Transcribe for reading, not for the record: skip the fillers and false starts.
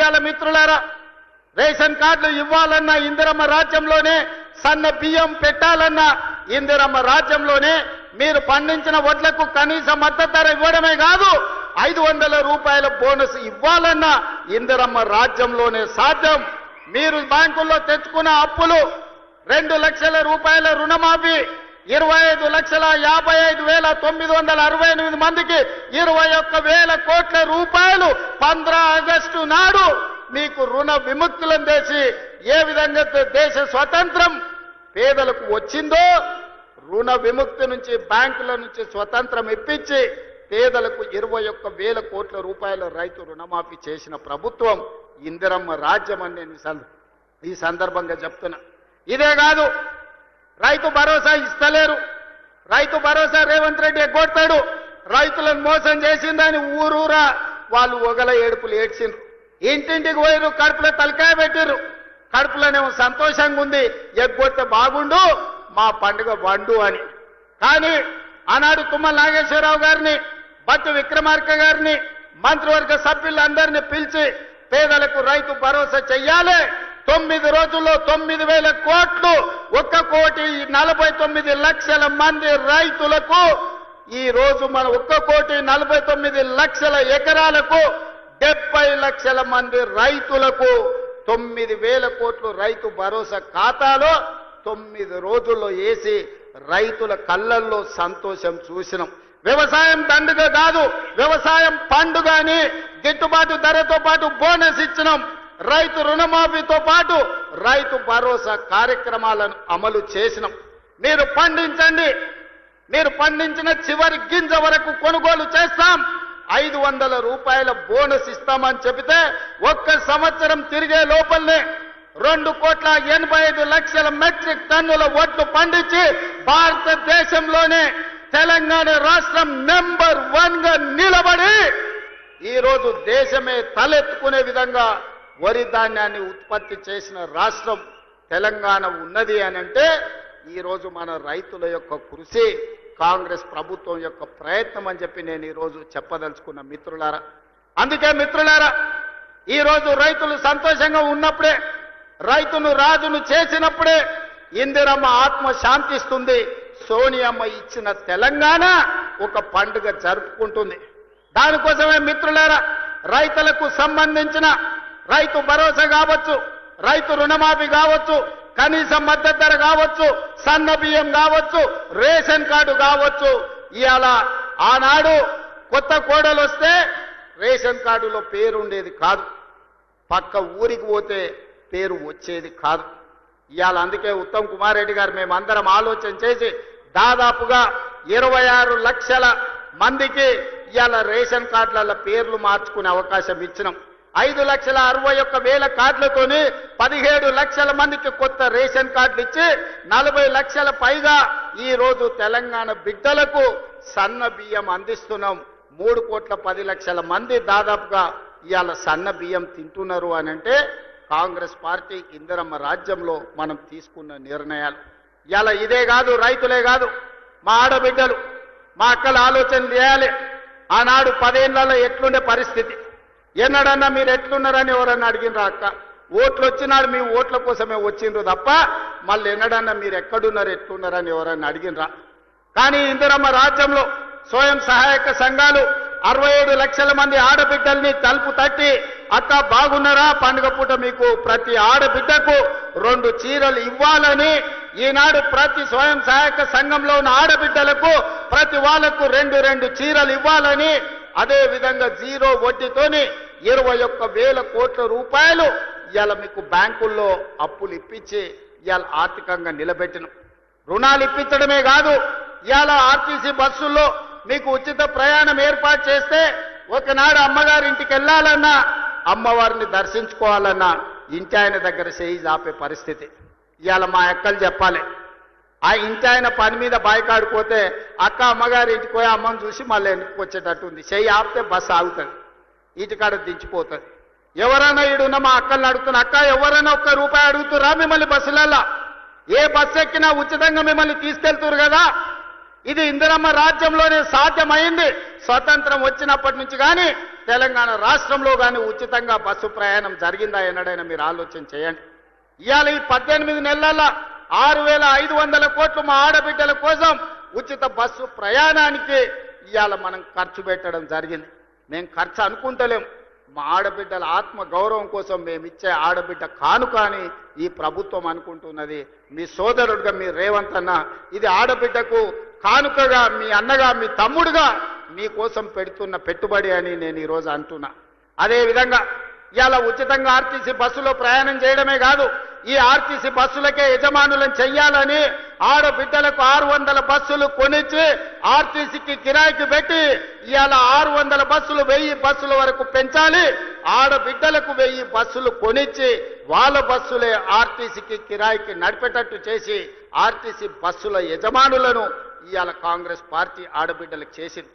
ఇవాళ మిత్రులారా రేషన్ కార్డులు ఇవ్వాలన్నా ఇందిరమ్మ రాజ్యంలోనే, సన్న బియ్యం పెట్టాలన్నా ఇందిరమ్మ రాజ్యంలోనే, మీరు పండించిన వడ్లకు కనీస మద్దతు ధర ఇవ్వడమే కాదు 500 రూపాయల బోనస్ ఇవ్వాలన్నా ఇందిరమ్మ రాజ్యంలోనే సాధ్యం. మీరు బ్యాంకుల్లో తెచ్చుకున్న అప్పులు 2 లక్షల రూపాయల రుణమాఫీ, 25,55,968 మందికి 21,000 కోట్ల రూపాయలు 15 ఆగస్టు నాడు మీకు రుణ విముక్తులను చేసి ఏ విధంగా దేశ స్వతంత్రం పేదలకు వచ్చిందో రుణ విముక్తి నుంచి బ్యాంకుల నుంచి స్వతంత్రం ఇప్పించి పేదలకు 21,000 కోట్ల రూపాయల రైతు రుణమాఫీ చేసిన ప్రభుత్వం ఇందిరమ్మ రాజ్యం అని నేను ఈ సందర్భంగా చెప్తున్నా. ఇదే కాదు, రైతు భరోసా ఇస్తలేరు. రైతు భరోసా రేవంత్ రెడ్డి ఎగ్గొడతాడు. రైతులను మోసం చేసిందని ఊరూరా వాళ్ళు ఒగల ఏడుపులు ఏడ్చిండ్రు. ఇంటింటికి పోయిరు, కడుపులో తలకాయ పెట్టిర్రు. కడుపులోనేమో సంతోషంగా ఉంది, ఎగ్గొడితే బాగుండు మా పండుగ బండు అని. కానీ ఆనాడు తుమ్మల నాగేశ్వరరావు గారిని, బట్టు విక్రమార్క గారిని, మంత్రివర్గ సభ్యులందరినీ పిలిచి పేదలకు రైతు భరోసా చెయ్యాలి, 9 రోజుల్లో 9,000 కోట్లు, 1,49,00,000 మంది రైతులకు ఈ రోజు మన 1,49,00,000 ఎకరాలకు 70 లక్షల మంది రైతులకు 9,000 కోట్లు రైతు భరోసా ఖాతాలో 9 రోజుల్లో వేసి రైతుల కళ్ళల్లో సంతోషం చూసినాం. వ్యవసాయం దండుగ కాదు, వ్యవసాయం పండుగ అని గిట్టుబాటు ధరతో పాటు బోనస్ ఇచ్చినాం. రైతు రుణమాఫీతో పాటు రైతు భరోసా కార్యక్రమాలను అమలు చేసినాం. మీరు పండించండి, మీరు పండించిన చివరి గింజ వరకు కొనుగోలు చేస్తాం, 500 రూపాయల బోనస్ ఇస్తామని చెబితే 1 సంవత్సరం తిరిగే లోపలనే 2,85,00,000 మెట్రిక్ టన్నుల వడ్లు పండించి భారతదేశంలోనే తెలంగాణ రాష్ట్రం నెంబర్ 1 గా నిలబడి ఈరోజు దేశమే తలెత్తుకునే విధంగా వరి ధాన్యాన్ని ఉత్పత్తి చేసిన రాష్ట్రం తెలంగాణ ఉన్నది అని అంటే ఈరోజు మన రైతుల యొక్క కృషి, కాంగ్రెస్ ప్రభుత్వం యొక్క ప్రయత్నం అని చెప్పి నేను ఈరోజు చెప్పదలుచుకున్న మిత్రులారా. అందుకే మిత్రులారా, ఈరోజు రైతులు సంతోషంగా ఉన్నప్పుడే, రైతును రాజును చేసినప్పుడే ఇందిరమ్మ ఆత్మ శాంతిస్తుంది. సోనియమ్మ ఇచ్చిన తెలంగాణ ఒక పండుగ జరుపుకుంటుంది. దానికోసమే మిత్రులారా, రైతులకు సంబంధించిన రైతు భరోసా కావచ్చు, రైతు రుణమాఫీ కావచ్చు, కనీస మద్దతు ధర కావచ్చు, సన్న బియ్యం కావచ్చు, రేషన్ కార్డు కావచ్చు. ఇవాళ ఆనాడు కొత్త కోడలు వస్తే రేషన్ కార్డులో పేరు ఉండేది కాదు, పక్క ఊరికి పోతే పేరు వచ్చేది కాదు. ఇవాళ అందుకే ఉత్తమ్ కుమార్ రెడ్డి గారు మేమందరం ఆలోచన చేసి దాదాపుగా 26 లక్షల మందికి ఇవాళ రేషన్ కార్డుల పేర్లు మార్చుకునే అవకాశం ఇచ్చినాం. 5,61,000 కార్డులతోని 17 లక్షల మందికి కొత్త రేషన్ కార్డులు ఇచ్చి 40 లక్షల పైగా ఈ రోజు తెలంగాణ బిడ్డలకు సన్న బియ్యం అందిస్తున్నాం. 3,10,00,000 మంది దాదాపుగా ఇవాళ సన్న బియ్యం తింటున్నారు అని అంటే కాంగ్రెస్ పార్టీ ఇందిరమ్మ రాజ్యంలో మనం తీసుకున్న నిర్ణయాలు. ఇవాళ ఇదే కాదు, రైతులే కాదు, మా ఆడబిడ్డలు, మా అక్కలు ఆలోచన చేయాలి. ఆనాడు 10 ఏళ్లలో ఎట్లుండే పరిస్థితి, ఎన్నడన్నా మీరు ఎట్లున్నారని ఎవరన్నా అడిగినరా? అక్క ఓట్లు వచ్చినాడు, మీ ఓట్ల కోసమే వచ్చిండ్రు తప్ప మళ్ళీ ఎన్నడన్నా మీరు ఎక్కడున్నారు ఎట్లున్నారని ఎవరన్నా అడిగినరా? కానీ ఇందిరమ్మ రాజ్యంలో స్వయం సహాయక సంఘాలు 67 లక్షల మంది ఆడబిడ్డల్ని తలుపు తట్టి, అక్క బాగున్నారా, పండుగ పూట మీకు ప్రతి ఆడబిడ్డకు 2 చీరలు ఇవ్వాలని, ఈనాడు ప్రతి స్వయం సహాయక సంఘంలో ఉన్న ఆడబిడ్డలకు ప్రతి వాళ్లకు 2 చీరలు ఇవ్వాలని, అదే విధంగా 0 వడ్డీతోని 21,000 కోట్ల రూపాయలు ఇవాళ మీకు బ్యాంకుల్లో అప్పులు ఇప్పించి ఇవాళ ఆర్థికంగా నిలబెట్టినాం. రుణాలు ఇప్పించడమే కాదు, ఇవాళ ఆర్టీసీ బస్సుల్లో మీకు ఉచిత ప్రయాణం ఏర్పాటు చేస్తే ఒకనాడు అమ్మగారి ఇంటికి వెళ్ళాలన్నా, అమ్మవారిని దర్శించుకోవాలన్నా ఇంటి ఆయన దగ్గర చేయి ఆపే పరిస్థితి. ఇవాళ మా అక్కలు చెప్పాలి, ఆ ఇంటి ఆయన పని మీద బాయికాడిపోతే అక్క అమ్మగారి ఇంటికి పోయి అమ్మని చూసి మళ్ళీ ఇంటికి వచ్చేటట్టుంది, చెయ్యి ఆపితే బస్సు ఆగుతుంది, ఇంటికాడ దించిపోతుంది. ఎవరైనా ఈడున్న మా అక్కల్ని అడుగుతున్నా, అక్క ఎవరైనా 1 రూపాయి అడుగుతురా మిమ్మల్ని బస్సులలో? ఏ బస్సు ఎక్కినా ఉచితంగా మిమ్మల్ని తీసుకెళ్తురు కదా. ఇది ఇందిరమ్మ రాజ్యంలోనే సాధ్యమైంది. స్వతంత్రం వచ్చినప్పటి నుంచి కానీ తెలంగాణ రాష్ట్రంలో కానీ ఉచితంగా బస్సు ప్రయాణం జరిగిందా ఎన్నడైనా మీరు ఆలోచన చేయండి. ఇవాళ ఈ 18 నెలల 6,500 కోట్లు మా ఆడబిడ్డల కోసం ఉచిత బస్సు ప్రయాణానికి ఇవాళ మనం ఖర్చు పెట్టడం జరిగింది. మేము ఖర్చు అనుకుంటలేం, మా ఆడబిడ్డల ఆత్మ గౌరవం కోసం మేము ఇచ్చే ఆడబిడ్డ కానుక అని ఈ ప్రభుత్వం అనుకుంటున్నది. మీ సోదరుడుగా మీ రేవంత్ అన్న ఇది ఆడబిడ్డకు కానుకగా, మీ అన్నగా, మీ తమ్ముడుగా మీకోసం పెడుతున్న పెట్టుబడి అని నేను ఈరోజు అంటున్నా. అదేవిధంగా ఇవాళ ఉచితంగా ఆర్టీసీ బస్సులో ప్రయాణం చేయడమే కాదు, ఈ ఆర్టీసీ బస్సులకే యజమానులను చెయ్యాలని ఆడబిడ్డలకు 600 బస్సులు కొనిచ్చి ఆర్టీసీకి కిరాయికి పెట్టి ఇవాళ 600 బస్సులు 1000 బస్సుల వరకు పెంచాలి. ఆడబిడ్డలకు 1000 బస్సులు కొనిచ్చి వాళ్ళ బస్సులే ఆర్టీసీకి కిరాయికి నడిపేటట్టు చేసి ఆర్టీసీ బస్సుల యజమానులను ఇవాళ కాంగ్రెస్ పార్టీ ఆడబిడ్డలకు చేసింది.